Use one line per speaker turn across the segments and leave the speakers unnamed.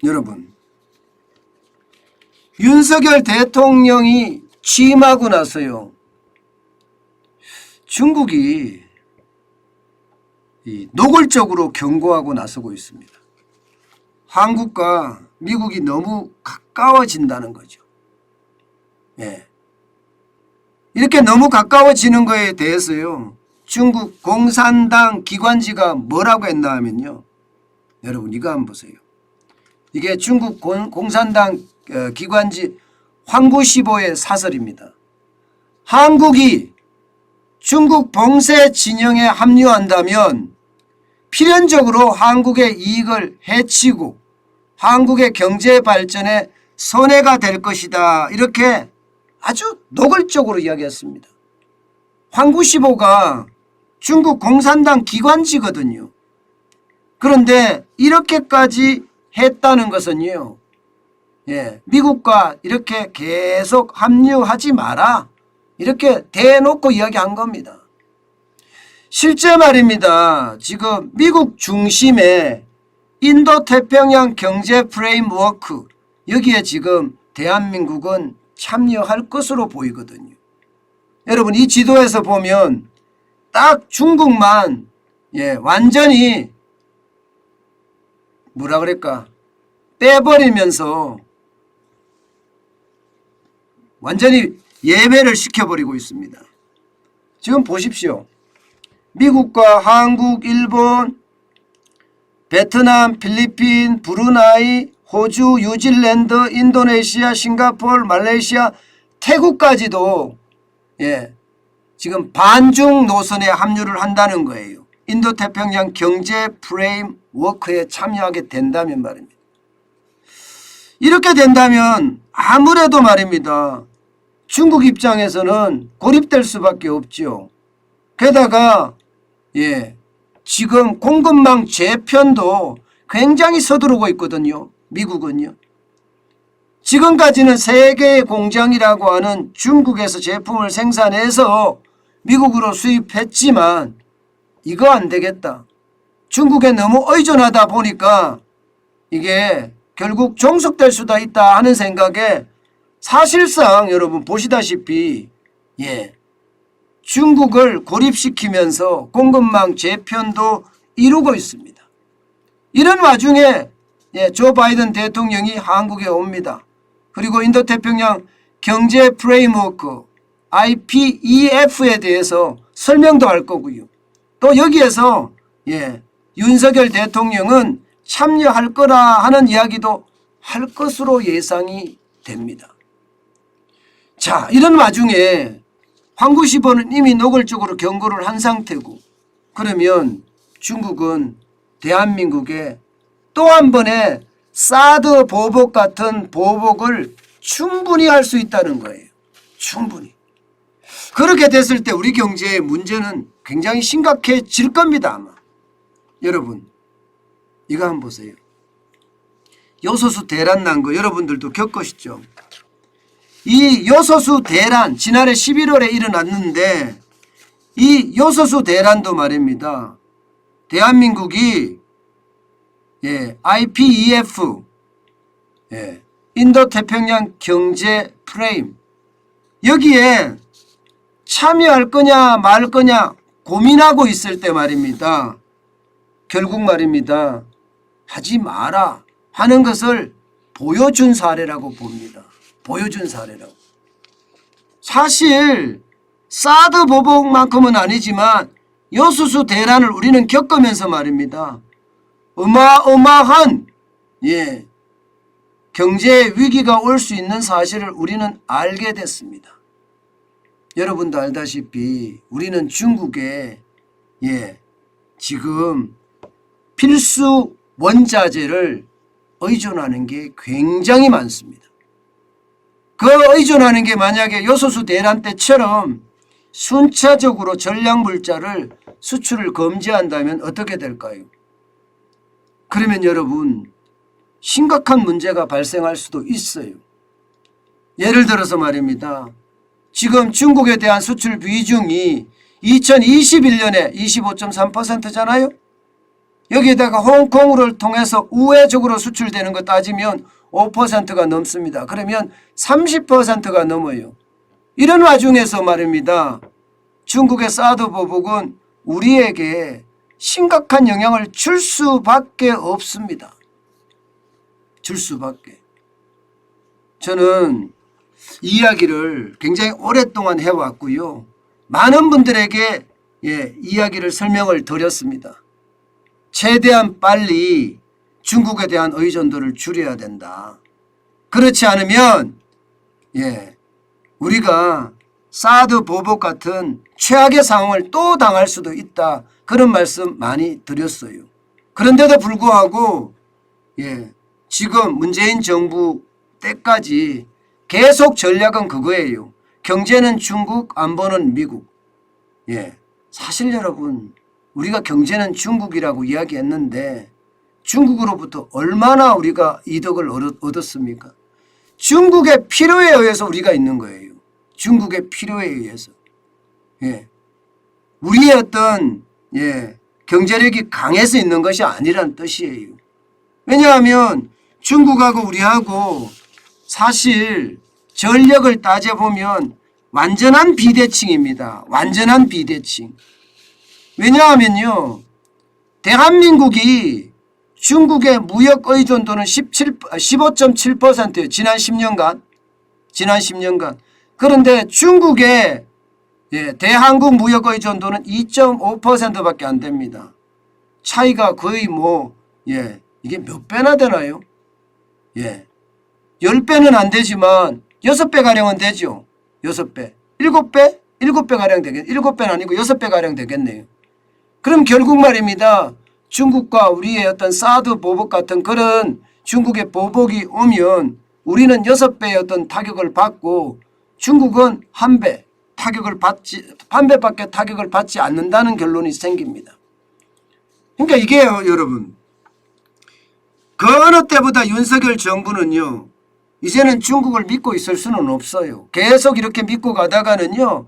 여러분, 윤석열 대통령이 취임하고 나서요, 중국이 노골적으로 경고하고 나서고 있습니다. 한국과 미국이 너무 가까워진다는 거죠. 예. 이렇게 너무 가까워지는 거에 대해서요, 중국 공산당 기관지가 뭐라고 했나 하면요, 여러분 이거 한번 보세요. 이게 중국 공산당 기관지 황구시보의 사설입니다. 한국이 중국 봉쇄 진영에 합류한다면 필연적으로 한국의 이익을 해치고 한국의 경제 발전에 손해가 될 것이다. 이렇게 아주 노골적으로 이야기했습니다. 황구시보가 중국 공산당 기관지거든요. 그런데 이렇게까지 했다는 것은요, 예, 미국과 이렇게 계속 합류하지 마라, 이렇게 대놓고 이야기한 겁니다. 실제 말입니다. 지금 미국 중심의 인도태평양 경제 프레임워크, 여기에 지금 대한민국은 참여할 것으로 보이거든요. 여러분, 이 지도에서 보면 딱 중국만, 예, 완전히 뭐라 그럴까, 빼버리면서 완전히 예배를 시켜버리고 있습니다. 지금 보십시오. 미국과 한국, 일본, 베트남, 필리핀, 브루나이, 호주, 뉴질랜드, 인도네시아, 싱가포르, 말레이시아, 태국까지도, 예, 지금 반중 노선에 합류를 한다는 거예요. 인도태평양 경제 프레임워크에 참여하게 된다면 말입니다. 이렇게 된다면 아무래도 말입니다, 중국 입장에서는 고립될 수밖에 없죠. 게다가, 예, 지금 공급망 재편도 굉장히 서두르고 있거든요. 미국은요. 지금까지는 세계의 공장이라고 하는 중국에서 제품을 생산해서 미국으로 수입했지만 이거 안 되겠다. 중국에 너무 의존하다 보니까 이게 결국 종속될 수도 있다 하는 생각에 사실상 여러분 보시다시피, 예, 중국을 고립시키면서 공급망 재편도 이루고 있습니다. 이런 와중에, 예, 조 바이든 대통령이 한국에 옵니다. 그리고 인도태평양 경제 프레임워크 IPEF에 대해서 설명도 할 거고요. 또 여기에서, 예, 윤석열 대통령은 참여할 거라 하는 이야기도 할 것으로 예상이 됩니다. 자, 이런 와중에 황구시보는 이미 노골적으로 경고를 한 상태고, 그러면 중국은 대한민국에 또 한 번의 사드 보복 같은 보복을 충분히 할 수 있다는 거예요. 충분히. 그렇게 됐을 때 우리 경제의 문제는 굉장히 심각해질 겁니다, 아마. 여러분, 이거 한번 보세요. 요소수 대란 난 거 여러분들도 겪으시죠? 이 요소수 대란 지난해 11월에 일어났는데, 이 요소수 대란도 말입니다, 대한민국이, 예, IPEF, 예, 인도태평양 경제 프레임, 여기에 참여할 거냐 말 거냐 고민하고 있을 때 말입니다, 결국 말입니다, 하지 마라 하는 것을 보여준 사례라고 봅니다. 보여준 사례라고. 사실 사드 보복만큼은 아니지만 요소수 대란을 우리는 겪으면서 말입니다, 어마어마한, 예, 경제 위기가 올 수 있는 사실을 우리는 알게 됐습니다. 여러분도 알다시피 우리는 중국에, 예, 지금 필수 원자재를 의존하는 게 굉장히 많습니다. 그 의존하는 게 만약에 요소수 대란 때처럼 순차적으로 전략물자를 수출을 금지한다면 어떻게 될까요? 그러면 여러분 심각한 문제가 발생할 수도 있어요. 예를 들어서 말입니다, 지금 중국에 대한 수출 비중이 2021년에 25.3%잖아요. 여기에다가 홍콩을 통해서 우회적으로 수출되는 거 따지면 5%가 넘습니다. 그러면 30%가 넘어요. 이런 와중에서 말입니다. 중국의 사드 보복은 우리에게 심각한 영향을 줄 수밖에 없습니다. 줄 수밖에. 저는 이 이야기를 굉장히 오랫동안 해왔고요. 많은 분들에게 이야기를 설명을 드렸습니다. 최대한 빨리 중국에 대한 의존도를 줄여야 된다. 그렇지 않으면 우리가 사드 보복 같은 최악의 상황을 또 당할 수도 있다. 그런 말씀 많이 드렸어요. 그런데도 불구하고 지금 문재인 정부 때까지 계속 전략은 그거예요. 경제는 중국, 안보는 미국. 사실 여러분, 우리가 경제는 중국이라고 이야기했는데 중국으로부터 얼마나 우리가 이득을 얻었습니까? 중국의 필요에 의해서 우리가 있는 거예요. 중국의 필요에 의해서. 우리의 어떤 경제력이 강해서 있는 것이 아니란 뜻이에요. 왜냐하면 중국하고 우리하고 사실 전력을 따져보면 완전한 비대칭입니다. 완전한 비대칭. 왜냐하면요, 대한민국이 중국의 무역 의존도는 15.7%예요. 지난 10년간. 그런데 중국의 대한국 무역 의존도는 2.5%밖에 안 됩니다. 차이가 거의 이게 몇 배나 되나요? 10배는 안 되지만 6배가량은 되죠. 6배. 7배? 7배가량 되겠네요. 7배는 아니고 6배가량 되겠네요. 그럼 결국 말입니다. 중국과 우리의 어떤 사드 보복 같은 그런 중국의 보복이 오면 우리는 6배의 어떤 타격을 받고 중국은 1배 타격을 받지, 1배밖에 타격을 받지 않는다는 결론이 생깁니다. 그러니까 이게요, 여러분. 그 어느 때보다 윤석열 정부는요, 이제는 중국을 믿고 있을 수는 없어요. 계속 이렇게 믿고 가다가는요,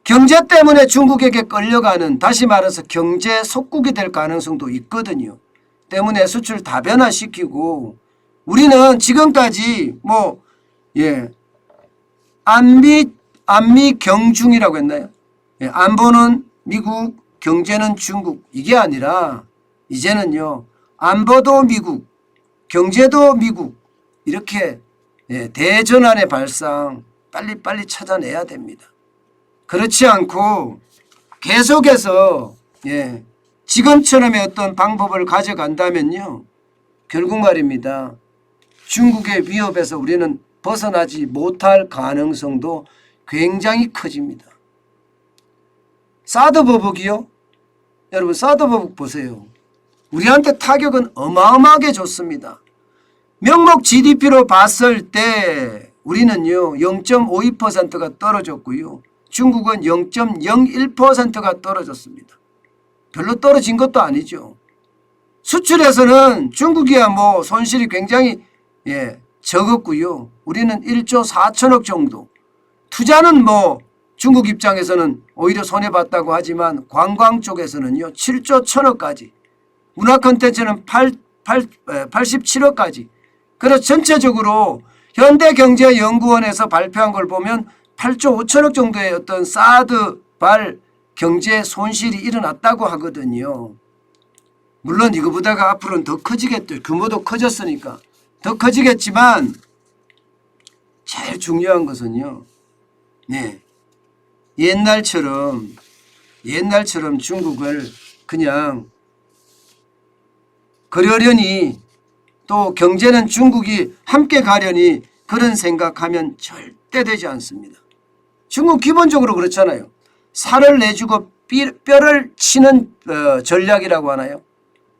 경제 때문에 중국에게 끌려가는, 다시 말해서 경제 속국이 될 가능성도 있거든요. 때문에 수출 다변화시키고 우리는 지금까지 안미 경중이라고 했나요? 안보는 미국, 경제는 중국. 이게 아니라 이제는요, 안보도 미국, 경제도 미국. 이렇게 대전환의 발상 빨리빨리 찾아내야 됩니다. 그렇지 않고 계속해서 지금처럼의 어떤 방법을 가져간다면요, 결국 말입니다. 중국의 위협에서 우리는 벗어나지 못할 가능성도 굉장히 커집니다. 사드 보복이요? 여러분, 사드 보복 보세요. 우리한테 타격은 어마어마하게 줬습니다. 명목 GDP로 봤을 때 우리는요 0.52%가 떨어졌고요. 중국은 0.01%가 떨어졌습니다. 별로 떨어진 것도 아니죠. 수출에서는 중국이야 손실이 굉장히 적었고요. 우리는 1조 4천억 정도. 투자는 중국 입장에서는 오히려 손해봤다고 하지만 관광 쪽에서는요 7조 1천억까지, 문화 콘텐츠는 87억까지. 그래서 전체적으로 현대경제연구원에서 발표한 걸 보면 8조 5천억 정도의 어떤 사드발 경제 손실이 일어났다고 하거든요. 물론 이거보다가 앞으로는 더 커지겠죠. 규모도 커졌으니까 더 커지겠지만 제일 중요한 것은요, 옛날처럼 중국을 그냥 그러려니, 또 경제는 중국이 함께 가려니 그런 생각하면 절대 되지 않습니다. 중국 기본적으로 그렇잖아요. 살을 내주고 뼈를 치는 전략이라고 하나요?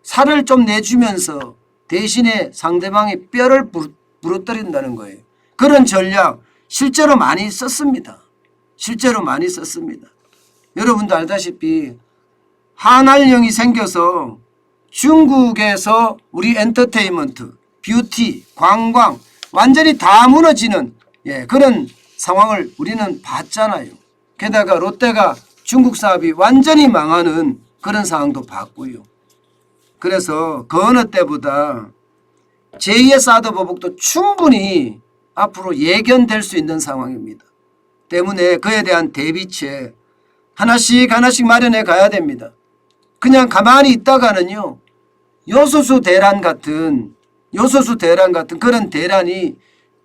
살을 좀 내주면서 대신에 상대방의 뼈를 부러뜨린다는 거예요. 그런 전략 실제로 많이 썼습니다. 여러분도 알다시피 한알령이 생겨서 중국에서 우리 엔터테인먼트, 뷰티, 관광 완전히 다 무너지는 그런 상황을 우리는 봤잖아요. 게다가 롯데가 중국 사업이 완전히 망하는 그런 상황도 봤고요. 그래서 그 어느 때보다 제2의 사드 보복도 충분히 앞으로 예견될 수 있는 상황입니다. 때문에 그에 대한 대비책 하나씩 하나씩 마련해 가야 됩니다. 그냥 가만히 있다가는요. 요소수 대란 같은 그런 대란이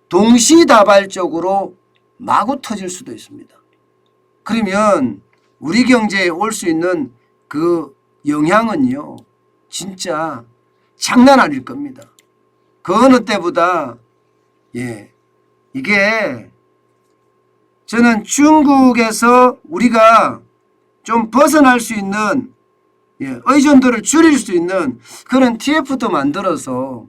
동시다발적으로 마구 터질 수도 있습니다. 그러면 우리 경제에 올 수 있는 그 영향은요. 진짜 장난 아닐 겁니다. 그 어느 때보다 이게 저는 중국에서 우리가 좀 벗어날 수 있는 의존도를 줄일 수 있는 그런 TF도 만들어서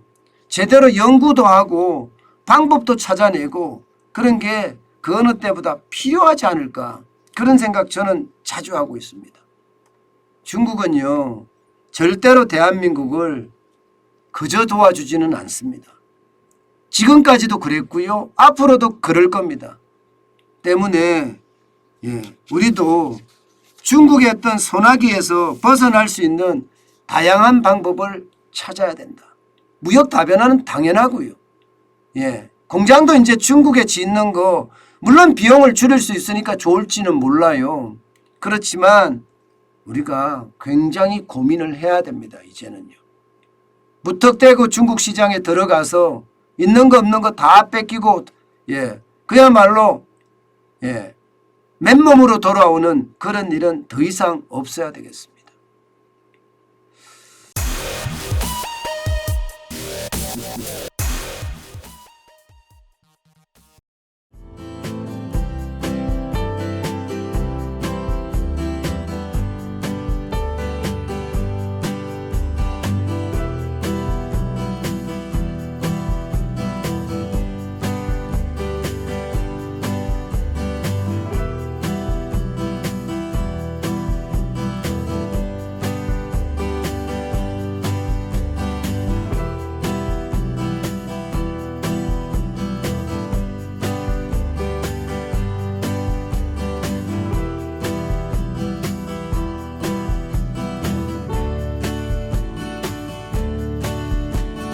제대로 연구도 하고 방법도 찾아내고 그런 게 그 어느 때보다 필요하지 않을까 그런 생각 저는 자주 하고 있습니다. 중국은요 절대로 대한민국을 그저 도와주지는 않습니다. 지금까지도 그랬고요. 앞으로도 그럴 겁니다. 때문에 우리도 중국의 어떤 소나기에서 벗어날 수 있는 다양한 방법을 찾아야 된다. 무역 다변화는 당연하고요. 공장도 이제 중국에 짓는 거 물론 비용을 줄일 수 있으니까 좋을지는 몰라요. 그렇지만 우리가 굉장히 고민을 해야 됩니다. 이제는요. 무턱대고 중국 시장에 들어가서 있는 거 없는 거 다 뺏기고 그야말로 맨몸으로 돌아오는 그런 일은 더 이상 없어야 되겠습니다.